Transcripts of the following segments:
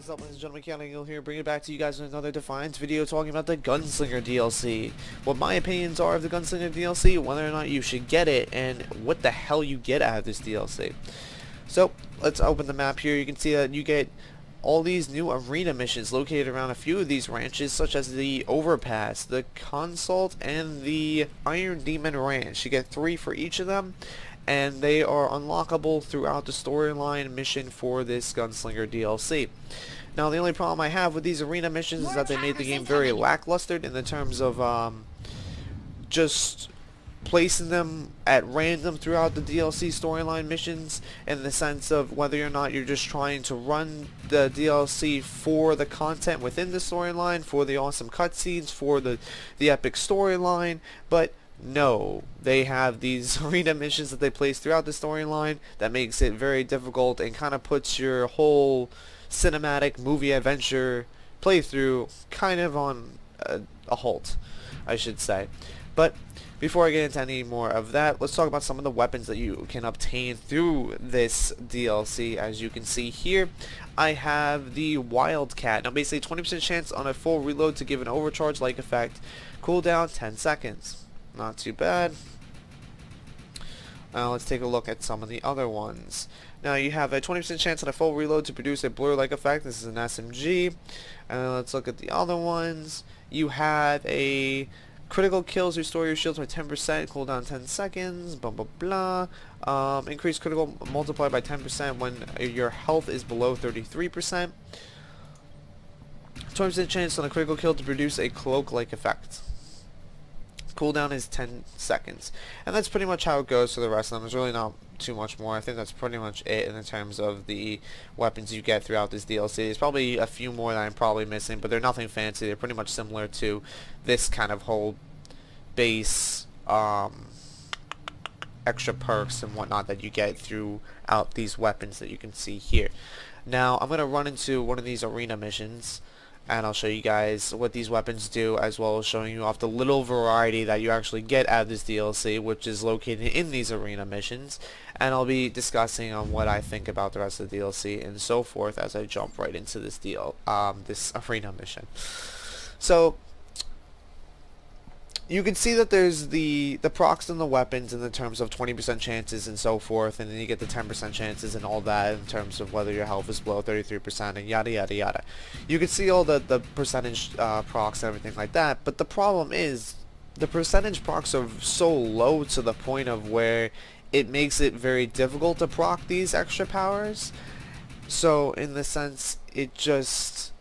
What is up, ladies and gentlemen, Keanu here, bringing it back to you guys with another Defiance video talking about the Gunslinger DLC. What my opinions are of the Gunslinger DLC, whether or not you should get it, and what the hell you get out of this DLC. So, let's open the map here. You can see that you get all these new arena missions located around a few of these ranches, such as the Overpass, the Consult, and the Iron Demon Ranch. You get 3 for each of them, and they are unlockable throughout the storyline mission for this Gunslinger DLC. Now, the only problem I have with these arena missions is that they made the game very lackluster in the terms of just placing them at random throughout the DLC storyline missions, in the sense of whether or not you're just trying to run the DLC for the content within the storyline, for the awesome cutscenes, for the epic storyline, but no, they have these arena missions that they place throughout the storyline that makes it very difficult and kind of puts your whole cinematic movie adventure playthrough kind of on a halt, I should say. But before I get into any more of that, let's talk about some of the weapons that you can obtain through this DLC. As you can see here, I have the Wildcat. Now, basically 20% chance on a full reload to give an overcharge-like effect. Cooldown 10 seconds. Not too bad. Now let's take a look at some of the other ones. Now you have a 20% chance on a full reload to produce a blur-like effect. This is an SMG. And then let's look at the other ones. You have a critical kills, restore your shields by 10%, cooldown 10 seconds, blah blah blah. Increase critical multiplier by 10% when your health is below 33%. 20% chance on a critical kill to produce a cloak-like effect. Cooldown is 10 seconds. And that's pretty much how it goes for the rest of them. There's really not too much more. I think that's pretty much it in terms of the weapons you get throughout this DLC. There's probably a few more that I'm probably missing, but they're nothing fancy. They're pretty much similar to this kind of whole base extra perks and whatnot that you get throughout these weapons that you can see here. Now, I'm going to run into one of these arena missions, and I'll show you guys what these weapons do, as well as showing you off the little variety that you actually get out of this DLC, which is located in these arena missions. And I'll be discussing on what I think about the rest of the DLC and so forth as I jump right into this this arena mission. So you can see that there's the procs and the weapons in the terms of 20% chances and so forth, and then you get the 10% chances and all that in terms of whether your health is below 33% and yada yada yada. You can see all the percentage procs and everything like that, but the problem is the percentage procs are so low to the point of where it makes it very difficult to proc these extra powers. So in the sense, it just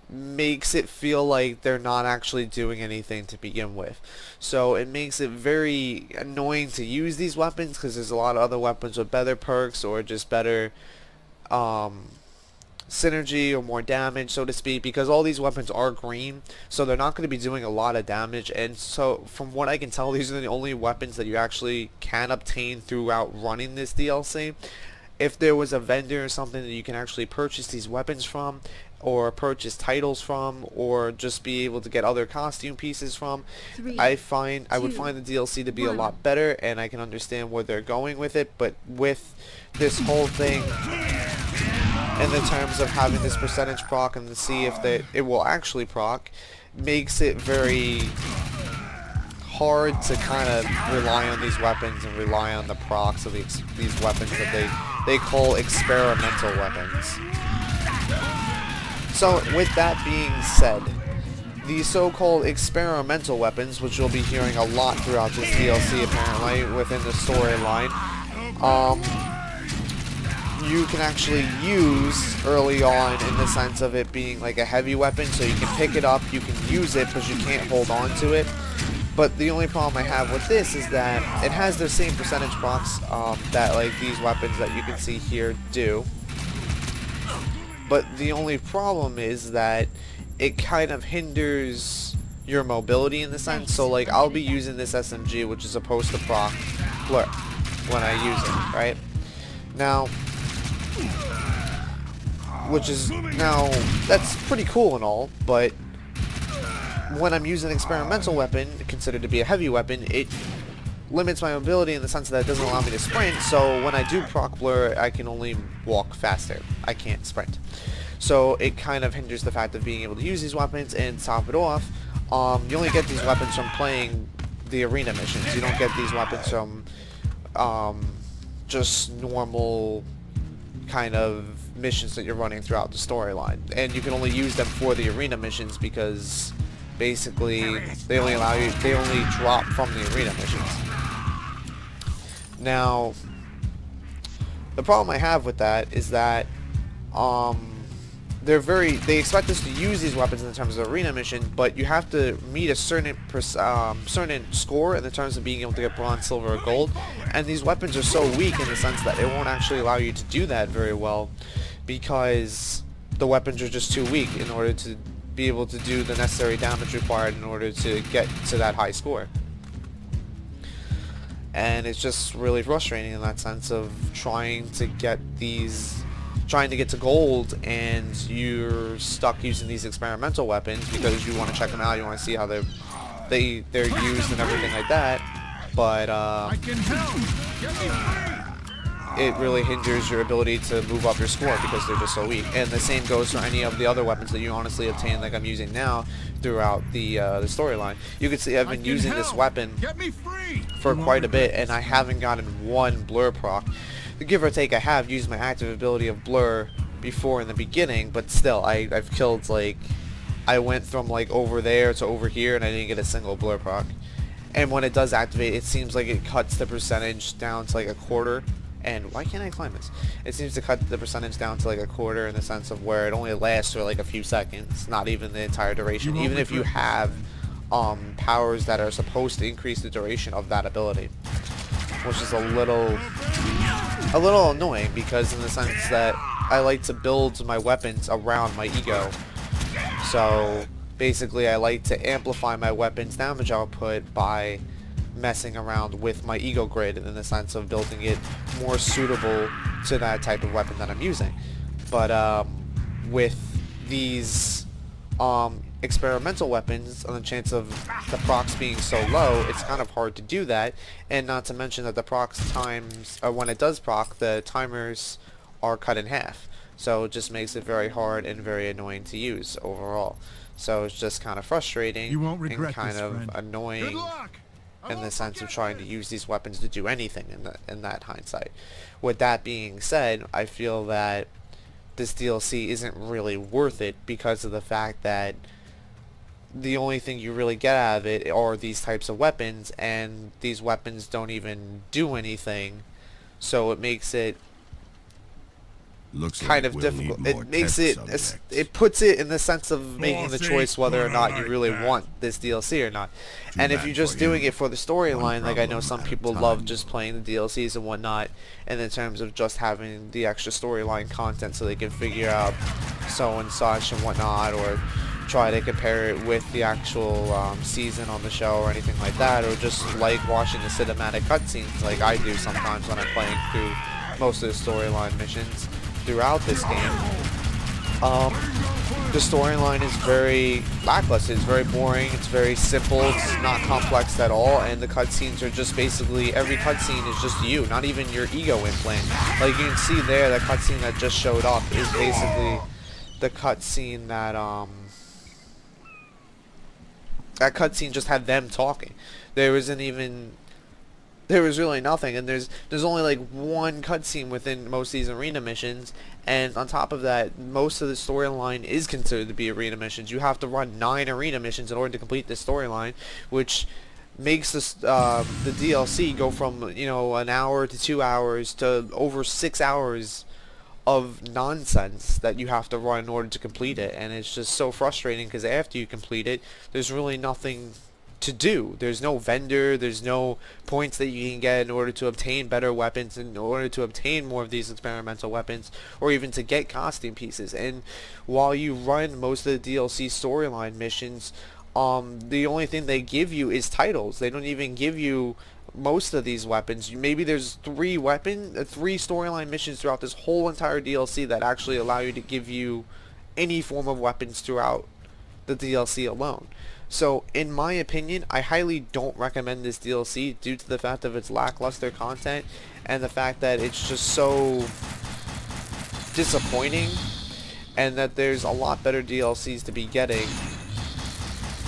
makes it feel like they're not actually doing anything to begin with. So it makes it very annoying to use these weapons, because there's a lot of other weapons with better perks or just better synergy or more damage, so to speak, because all these weapons are green, so they're not going to be doing a lot of damage. And so from what I can tell, these are the only weapons that you actually can obtain throughout running this DLC. If there was a vendor or something that you can actually purchase these weapons from, or purchase titles from, or just be able to get other costume pieces from, I would find the DLC to be a lot better, and I can understand where they're going with it. But with this whole thing in the terms of having this percentage proc and to see if it will actually proc, makes it very hard to kind of rely on these weapons and rely on the procs of these weapons that they call experimental weapons. So with that being said, the so-called experimental weapons, which you'll be hearing a lot throughout this DLC apparently within the storyline, you can actually use early on, in the sense of it being like a heavy weapon, so you can pick it up, you can use it, but you can't hold on to it. But the only problem I have with this is that it has the same percentage procs that like these weapons that you can see here do. But the only problem is that it kind of hinders your mobility in the sense. So like I'll be using this SMG, which is supposed to proc blur when I use it, right? Now, that's pretty cool and all, but when I'm using an experimental weapon, considered to be a heavy weapon, it limits my mobility in the sense that it doesn't allow me to sprint. So when I do proc blur, I can only walk faster. I can't sprint. So it kind of hinders the fact of being able to use these weapons. And to top it off, you only get these weapons from playing the arena missions. You don't get these weapons from just normal kind of missions that you're running throughout the storyline, and you can only use them for the arena missions because basically they only drop from the arena missions. Now the problem I have with that is that they expect us to use these weapons in terms of arena mission, but you have to meet a certain score in the terms of being able to get bronze, silver, or gold, and these weapons are so weak in the sense that it won't actually allow you to do that very well, because the weapons are just too weak in order to be able to do the necessary damage required in order to get to that high score. And it's just really frustrating in that sense of trying to get to gold, and you're stuck using these experimental weapons because you want to check them out, you want to see how they're used and everything like that, but it really hinders your ability to move up your score because they're just so weak. And the same goes for any of the other weapons that you honestly obtain, like I'm using now throughout the storyline. You can see I've been using this weapon for quite a bit, and I haven't gotten one blur proc. Give or take, I have used my active ability of blur before in the beginning, but still, I've killed, like, I went from like over there to over here and I didn't get a single blur proc. And when it does activate, it seems like it cuts the percentage down to like a quarter. And why can't I climb this? It seems to cut the percentage down to like a quarter in the sense of where it only lasts for like a few seconds, not even the entire duration, even if you have powers that are supposed to increase the duration of that ability, which is a little annoying, because in the sense that I like to build my weapons around my ego. So basically I like to amplify my weapons damage output by messing around with my ego grid in the sense of building it more suitable to that type of weapon that I'm using. But with these experimental weapons, on the chance of the procs being so low, it's kind of hard to do that, and not to mention that the procs times, or when it does proc, the timers are cut in half, so it just makes it very hard and very annoying to use overall. So it's just kind of frustrating and kind of annoying in the sense of trying to use these weapons to do anything in that hindsight. With that being said, I feel that this DLC isn't really worth it because of the fact that the only thing you really get out of it are these types of weapons, and these weapons don't even do anything, so it makes it kind of difficult. It makes it puts it in the sense of making the choice whether or not you really want this DLC or not. And if you're just doing it for the storyline, like I know some people love just playing the DLCs and whatnot, and in terms of just having the extra storyline content so they can figure out so and such and whatnot, or try to compare it with the actual season on the show or anything like that, or just like watching the cinematic cutscenes like I do sometimes when I'm playing through most of the storyline missions throughout this game. The storyline is very lackluster, it's very boring, it's very simple, it's not complex at all, and the cutscenes are just basically, every cutscene is just you, not even your ego implant. Like you can see there, the cutscene that just showed up is basically the cutscene that that cutscene just had them talking. There was really nothing, and there's only like one cutscene within most of these arena missions, and on top of that, most of the storyline is considered to be arena missions. You have to run 9 arena missions in order to complete this storyline, which makes this the DLC go from, you know, an hour to 2 hours to over 6 hours of nonsense that you have to run in order to complete it. And it's just so frustrating because after you complete it, there's really nothing to do. There's no vendor, there's no points that you can get in order to obtain better weapons, in order to obtain more of these experimental weapons, or even to get costume pieces. And while you run most of the DLC storyline missions, the only thing they give you is titles. They don't even give you most of these weapons. Maybe there's 3 storyline missions throughout this whole entire DLC that actually allow you to give you any form of weapons throughout the DLC alone. So in my opinion, I highly don't recommend this DLC due to the fact of its lackluster content and the fact that it's just so disappointing and that there's a lot better DLCs to be getting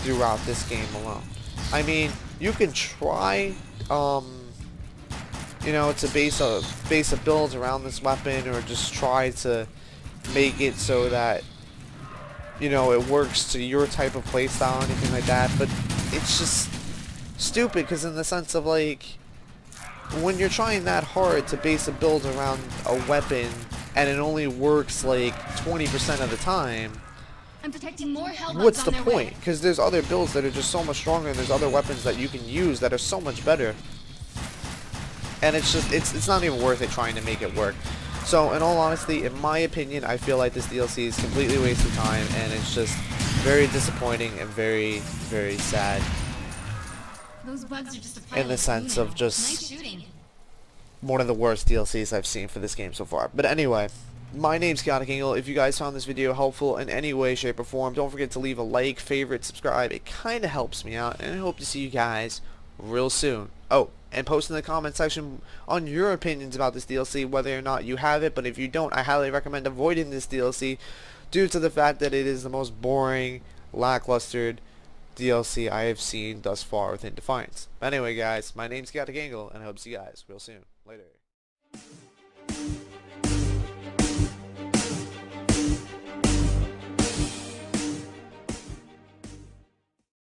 throughout this game alone. I mean, you can try, you know, to base a build around this weapon, or just try to make it so that, you know, it works to your type of playstyle, anything like that. But it's just stupid, because in the sense of, like, when you're trying that hard to base a build around a weapon and it only works like 20% of the time, I'm detecting more what's the point? Because there's other builds that are just so much stronger, and there's other weapons that you can use that are so much better. And it's just, it's not even worth it trying to make it work. So, in all honesty, in my opinion, I feel like this DLC is completely wasted time, and it's just very disappointing and very, very sad. Those bugs are just In the sense of just one of the worst DLCs I've seen for this game so far. But anyway, my name's Chaotic Angle. If you guys found this video helpful in any way, shape, or form, don't forget to leave a like, favorite, subscribe. It kind of helps me out, and I hope to see you guys real soon. Oh, and post in the comment section on your opinions about this DLC, whether or not you have it. But if you don't, I highly recommend avoiding this DLC due to the fact that it is the most boring, lackluster DLC I have seen thus far within Defiance. Anyway, guys, my name's Chaotic Angle, and I hope to see you guys real soon. Later.